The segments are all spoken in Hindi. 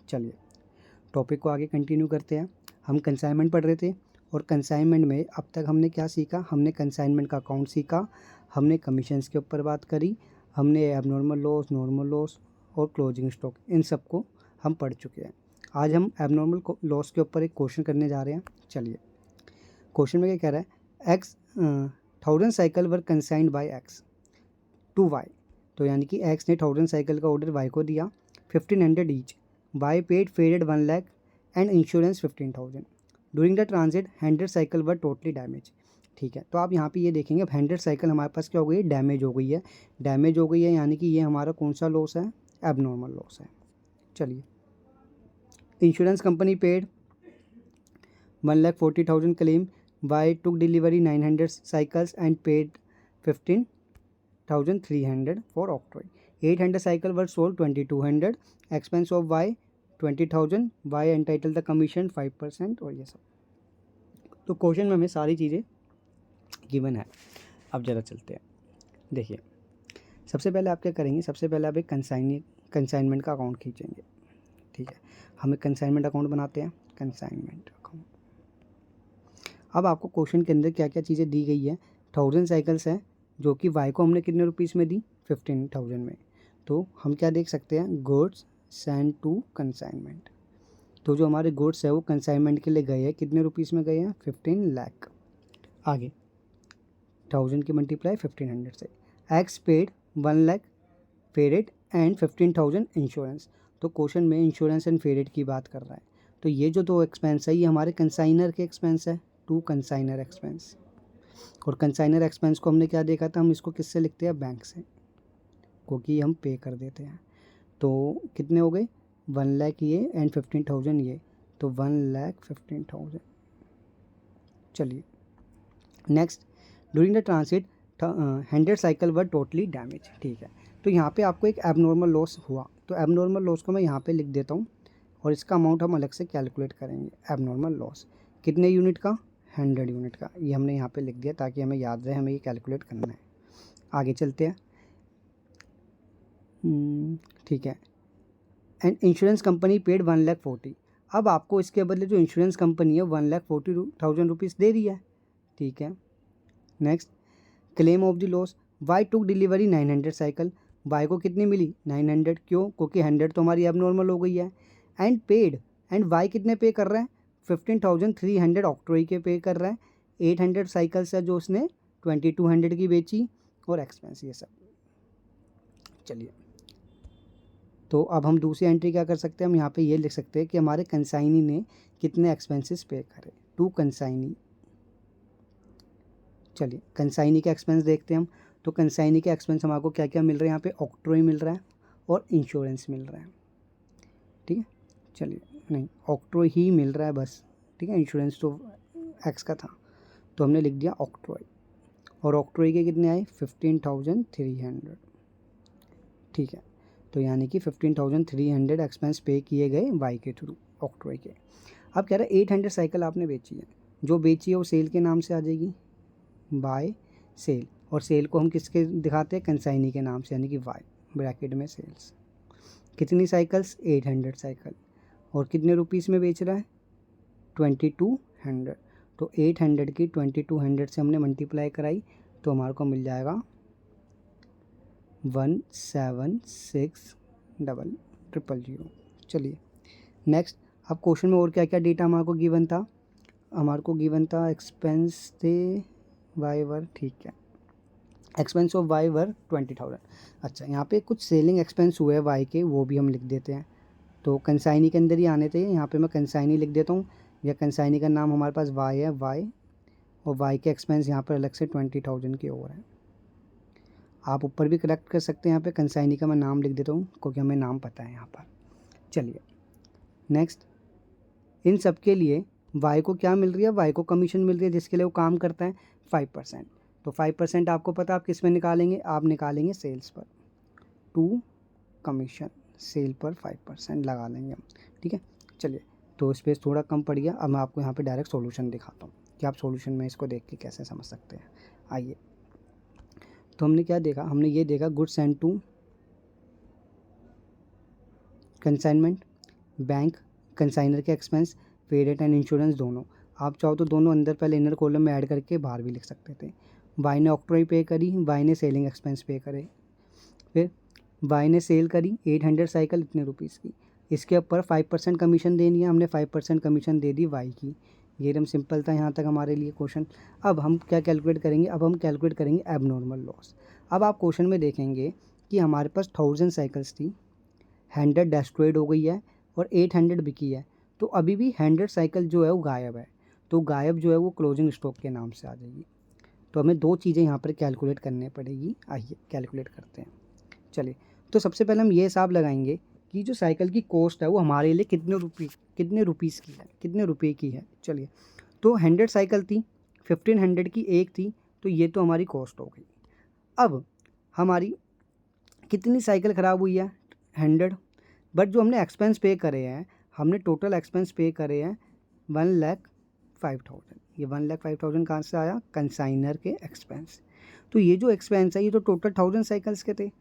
चलिए टॉपिक को आगे कंटिन्यू करते हैं। हम कंसाइनमेंट पढ़ रहे थे और कंसाइनमेंट में अब तक हमने क्या सीखा, हमने कंसाइनमेंट का अकाउंट सीखा, हमने कमीशंस के ऊपर बात करी, हमने एबनॉर्मल लॉस, नॉर्मल लॉस और क्लोजिंग स्टॉक, इन सब को हम पढ़ चुके हैं। आज हम एबनॉर्मल लॉस के ऊपर एक क्वेश्चन करने जा रहे हैं। चलिए क्वेश्चन में क्या कह रहा है, x 1000 cycle were consigned by x to y. तो यानी कि एक्स ने 1000 साइकिल का ऑर्डर वाई को दिया 1500 each. Y paid faded 1 lakh and insurance 15,000। During the transit 100 cycle were totally damage. ठीक है, तो आप यहाँ पे ये देखेंगे 100 साइकिल हमारे पास क्या हो गई है, डैमेज हो गई है। डैमेज हो गई है यानी कि ये हमारा कौन सा लॉस है, एबनॉर्मल लॉस है। चलिए insurance company paid 1,40,000 claim. Y took delivery 900 cycles and paid 15,300 for octroi. 800 cycles were sold 2,200. Expense of Y 20,000. Y entitled the commission 5% और ये सब। तो क्वेश्चन में हमें सारी चीज़ें गिवन है। अब ज़रा चलते हैं। देखिए सबसे पहले आप क्या करेंगे, सबसे पहले आप एक कंसाइनमेंट का अकाउंट खींचेंगे। ठीक है, हम एक कंसाइनमेंट अकाउंट बनाते हैं, कंसाइनमेंट अकाउंट। अब आपको क्वेश्चन के अंदर क्या क्या चीज़ें दी गई है, 1000 साइकिल्स हैं जो कि वाई को हमने कितने रुपीस में दी, 15,000 में। तो हम क्या देख सकते हैं, गुड्स सेंड टू कंसाइनमेंट। तो जो हमारे गुड्स है वो कंसाइनमेंट के लिए गए हैं, कितने रुपीस में गए हैं, 15 लाख। आगे 1000 की मल्टीप्लाई 1500 से। X paid 1 lakh faded and 15,000 insurance. तो क्वेश्चन में इंश्योरेंस एंड फेडेड की बात कर रहा है। तो ये जो दो एक्सपेंस है ये हमारे कंसाइनर के एक्सपेंस है, टू कंसाइनर एक्सपेंस। और कंसाइनर एक्सपेंस को हमने क्या देखा था, हम इसको किससे लिखते हैं, बैंक से, क्योंकि हम पे कर देते हैं। तो कितने हो गए, 1 लाख ये एंड 15,000 ये, तो 1,15,000। चलिए next, during the transit 100 cycle were totally damage. ठीक है, तो यहाँ पे आपको एक एबनॉर्मल लॉस हुआ, तो एबनॉर्मल लॉस को मैं यहाँ पे लिख देता हूँ और इसका अमाउंट हम अलग से कैलकुलेट करेंगे। एबनॉर्मल लॉस कितने यूनिट का, 100 यूनिट का, ये हमने यहाँ पे लिख दिया ताकि हमें याद रहे हमें ये कैलकुलेट करना है। आगे चलते हैं। ठीक है, एंड इंश्योरेंस कंपनी पेड 1,40,000। अब आपको इसके बदले जो इंश्योरेंस कंपनी है 1,40,000 रुपीज़ दे रही है। ठीक है, next, claim of the loss, Y took delivery 900 cycle. Y को कितनी मिली, 900, क्यों, क्योंकि 100 तो हमारी एबनॉर्मल हो गई है। एंड पेड, एंड वाई कितने पे कर रहे हैं, 15,300 ऑक्ट्रोई के पे कर रहा है। 800 साइकिल्स है जो उसने 2,200 की बेची और एक्सपेंस ये सब। चलिए तो अब हम दूसरी एंट्री क्या कर सकते हैं, हम यहाँ पे ये लिख सकते हैं कि हमारे कंसाइनी ने कितने एक्सपेंसेस पे करे, टू कंसाइनी। चलिए कंसाइनी के एक्सपेंस देखते हैं हम। तो कंसाइनी के एक्सपेंस हमको क्या क्या मिल रहे हैं, यहाँ पे ऑक्ट्रोई मिल रहा है और इंश्योरेंस मिल रहा है। ठीक है, चलिए नहीं ऑक्ट्रोई ही मिल रहा है बस। ठीक है, इंश्योरेंस तो एक्स का था तो हमने लिख दिया ऑक्ट्रोई। और ऑक्ट्रोई के कितने आए, 15,300। ठीक है, तो यानी कि 15,300 एक्सपेंस पे किए गए वाई के थ्रू, ऑक्ट्रोई के। अब कह रहा है 800 साइकिल आपने बेची है, जो बेची है वो सेल के नाम से आ जाएगी, बाय सेल। और सेल को हम किसके दिखाते हैं, कंसाइनी के नाम से, यानी कि वाई ब्रैकेट में सेल्स। कितनी साइकिल्स, 800 साइकिल। और कितने रुपीस में बेच रहा है, 2,200। तो 800 की 2,200 से हमने मल्टीप्लाई कराई तो हमारे को मिल जाएगा 1,76,000। चलिए नेक्स्ट, अब क्वेश्चन में और क्या क्या डेटा हमारे को गिवन था, हमारे को गिवन था एक्सपेंस थे वाई वर। ठीक है, एक्सपेंस ऑफ वाई वर 20,000। अच्छा यहाँ पे कुछ सेलिंग एक्सपेंस हुए हैं वाई के, वो भी हम लिख देते हैं। तो कंसाइनी के अंदर ही आने थे, यहाँ पे मैं कंसाइनी लिख देता हूँ, या कंसाइनी का नाम हमारे पास वाई है, वाई, और वाई के एक्सपेंस यहाँ पर अलग से 20,000 के और है। आप ऊपर भी करेक्ट कर सकते हैं, यहाँ पे कंसाइनी का मैं नाम लिख देता हूँ क्योंकि हमें नाम पता है यहाँ पर। चलिए नेक्स्ट, इन सब के लिए वाई को क्या मिल रही है, वाई को कमीशन मिल रही है जिसके लिए वो काम करता है 5%। तो 5% आपको पता आप किस में निकालेंगे, आप निकालेंगे सेल्स पर, टू कमीशन, सेल पर 5% लगा लेंगे हम। ठीक है, चलिए तो स्पेस थोड़ा कम पड़ गया। अब मैं आपको यहाँ पे डायरेक्ट सॉल्यूशन दिखाता हूँ कि आप सॉल्यूशन में इसको देख के कैसे समझ सकते हैं। आइए, तो हमने क्या देखा, हमने ये देखा goods send to consignment, bank, consignor के expense, pay rate and insurance दोनों। आप चाहो तो दोनों अंदर पहले इनर कॉलम में ऐड करके बाहर भी लिख सकते थे। वाई ने ऑक्ट्रॉय पे करी, वाई ने सेलिंग एक्सपेंस पे करे। फिर वाई ने सेल करी 800 साइकिल इतने रुपीज़ की, इसके ऊपर 5% कमीशन देनी है, हमने 5% कमीशन दे दी वाई की। ये एकदम सिंपल था यहाँ तक हमारे लिए क्वेश्चन। अब हम क्या कैलकुलेट करेंगे, अब हम कैलकुलेट करेंगे एबनॉर्मल लॉस। अब आप क्वेश्चन में देखेंगे कि हमारे पास 1000 साइकिल्स थी, 100 डेस्ट्रॉयड हो गई है और 800 बिकी है, तो अभी भी 100 साइकिल जो है वो गायब है। तो गायब जो है वो क्लोजिंग स्टॉक के नाम से आ जाएगी। तो हमें दो चीज़ें यहाँ पर कैलकुलेट करनी पड़ेगी। आइए कैलकुलेट करते हैं। चलिए, तो सबसे पहले हम ये हिसाब लगाएंगे कि जो साइकिल की कॉस्ट है वो हमारे लिए कितने रुपीज़ की है, कितने रुपए की है। चलिए, तो 100 साइकिल थी, 1500 की एक थी, तो ये तो हमारी कॉस्ट हो गई। अब हमारी कितनी साइकिल ख़राब हुई है, 100, बट जो हमने एक्सपेंस पे करे हैं, हमने टोटल एक्सपेंस पे करे हैं 1,05,000। ये 1,05,000 कहाँ से आया, कंसाइनर के एक्सपेंस। तो ये जो एक्सपेंस है ये तो टोटल 1000 साइकिल्स के थे,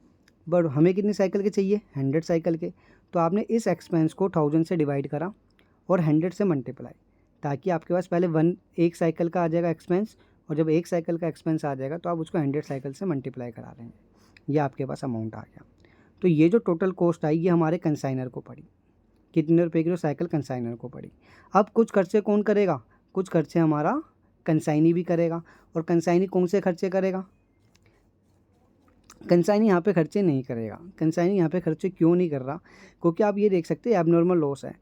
बट हमें कितनी साइकिल के चाहिए, 100 साइकिल के। तो आपने इस एक्सपेंस को 1000 से डिवाइड करा और 100 से मल्टीप्लाई, ताकि आपके पास पहले एक साइकिल का आ जाएगा एक्सपेंस, और जब एक साइकिल का एक्सपेंस आ जाएगा तो आप उसको 100 साइकिल से मल्टीप्लाई करा देंगे। ये आपके पास अमाउंट आ गया। तो ये जो टोटल कॉस्ट आई ये हमारे कंसाइनर को पड़ी, कितने रुपए की जो साइकिल कंसाइनर को पड़ी। अब कुछ खर्चे कौन करेगा, कुछ खर्चे हमारा कंसाइनी भी करेगा। और कंसाइनी कौन से खर्चे करेगा, कंसाइनी यहाँ पे खर्चे नहीं करेगा। कंसाइनी यहाँ पे खर्चे क्यों नहीं कर रहा, क्योंकि आप ये देख सकते हैं एबनॉर्मल लॉस है।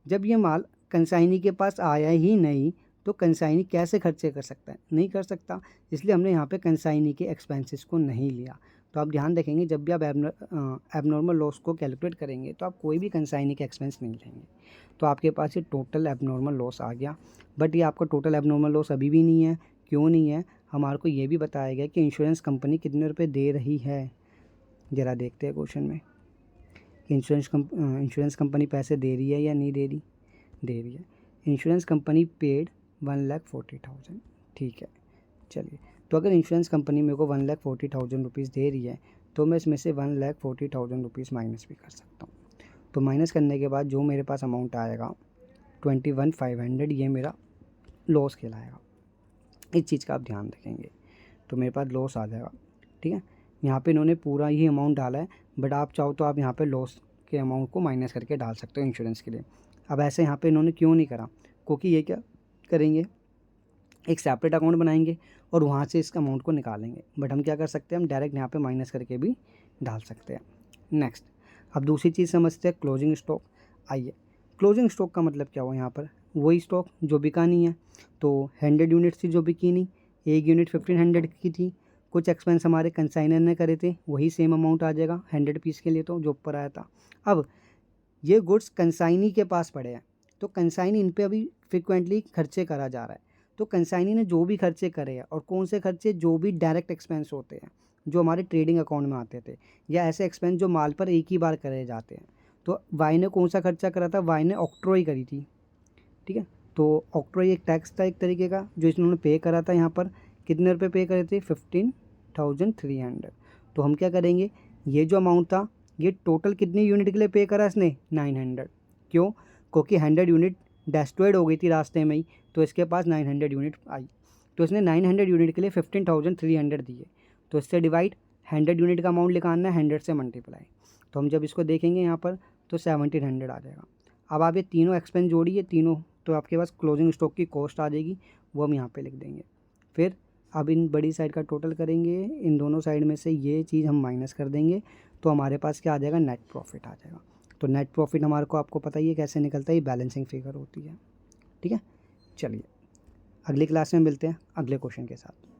जब ये माल कंसाइनी के पास आया ही नहीं तो कंसाइनी कैसे खर्चे कर सकता है, नहीं कर सकता। इसलिए हमने यहाँ पे कंसाइनी के एक्सपेंसेस को नहीं लिया। तो आप ध्यान रखेंगे जब भी आप एबनॉर्मल लॉस को कैलकुलेट करेंगे तो आप कोई भी कंसाइनी के एक्सपेंस नहीं लेंगे। तो आपके पास ये टोटल एबनॉर्मल लॉस आ गया। बट ये आपका टोटल एबनॉर्मल लॉस अभी भी नहीं है। क्यों नहीं है, हमारे को ये भी बताया गया कि इंश्योरेंस कंपनी कितने रुपए दे रही है। ज़रा देखते हैं क्वेश्चन में कि इंश्योरेंस कंपनी पैसे दे रही है या नहीं दे रही, दे रही है। इंश्योरेंस कंपनी पेड 1,40,000, ठीक है। चलिए, तो अगर इंश्योरेंस कंपनी मेरे को 1,40,000 रुपीज़ दे रही है तो मैं इसमें से 1,40,000 रुपीज़ माइनस भी कर सकता हूँ। तो माइनस करने के बाद जो मेरे पास अमाउंट आएगा 21,500, ये मेरा लॉस कहलाएगा। इस चीज़ का आप ध्यान रखेंगे। तो मेरे पास लॉस आ जाएगा, ठीक है। यहाँ पे इन्होंने पूरा ही अमाउंट डाला है, बट आप चाहो तो आप यहाँ पे लॉस के अमाउंट को माइनस करके डाल सकते हो इंश्योरेंस के लिए। अब ऐसे यहाँ पे इन्होंने क्यों नहीं करा, क्योंकि ये क्या करेंगे, एक सेपरेट अकाउंट बनाएंगे और वहाँ से इस अमाउंट को निकालेंगे। बट हम क्या कर सकते हैं, हम डायरेक्ट यहाँ पे माइनस करके भी डाल सकते हैं। नेक्स्ट, अब दूसरी चीज़ समझते हैं, क्लोजिंग स्टॉक। आइए, क्लोजिंग स्टॉक का मतलब क्या हुआ, यहाँ पर वही स्टॉक जो बिका नहीं है। तो 100 यूनिट्स थी जो बिकी नहीं, एक यूनिट 1500 की थी। कुछ एक्सपेंस हमारे कंसाइनर ने करे थे, वही सेम अमाउंट आ जाएगा 100 पीस के लिए, तो जो ऊपर आया था। अब ये गुड्स कंसाइनी के पास पड़े हैं, तो कंसाइनी इन पे अभी फ्रिक्वेंटली खर्चे करा जा रहा है। तो कंसाइनी ने जो भी खर्चे करे हैं, और कौन से खर्चे, जो भी डायरेक्ट एक्सपेंस होते हैं जो हमारे ट्रेडिंग अकाउंट में आते थे, या ऐसे एक्सपेंस जो माल पर एक ही बार करे जाते हैं। तो वाई ने कौन सा खर्चा करा था, वाई ने ऑक्ट्रॉय करी थी, ठीक है। तो ऑक्ट्रॉय एक टैक्स था एक तरीके का जो इन्होंने पे करा था। यहाँ पर कितने रुपए पे करे थे, 15,300। तो हम क्या करेंगे, ये जो अमाउंट था ये टोटल कितनी यूनिट के लिए पे करा इसने, 900। क्यों, क्योंकि 100 यूनिट डेस्ट्रॉयड हो गई थी रास्ते में ही, तो इसके पास 900 यूनिट आई। तो इसने 900 यूनिट के लिए 15,300 दिए। तो इससे डिवाइड 100 यूनिट का अमाउंट निकालना है, 100 से मल्टीप्लाई। तो हम जब इसको देखेंगे यहाँ पर तो 1700 आ जाएगा। अब आप ये तीनों एक्सपेंस जोड़िए, तीनों, तो आपके पास क्लोजिंग स्टॉक की कॉस्ट आ जाएगी, वो हम यहाँ पे लिख देंगे। फिर अब इन बड़ी साइड का टोटल करेंगे, इन दोनों साइड में से ये चीज़ हम माइनस कर देंगे, तो हमारे पास क्या आ जाएगा, नेट प्रॉफिट आ जाएगा। तो नेट प्रॉफिट हमारे को, आपको पता ही है कैसे निकलता है, ये बैलेंसिंग फिगर होती है, ठीक है। चलिए, अगली क्लास में मिलते हैं अगले क्वेश्चन के साथ।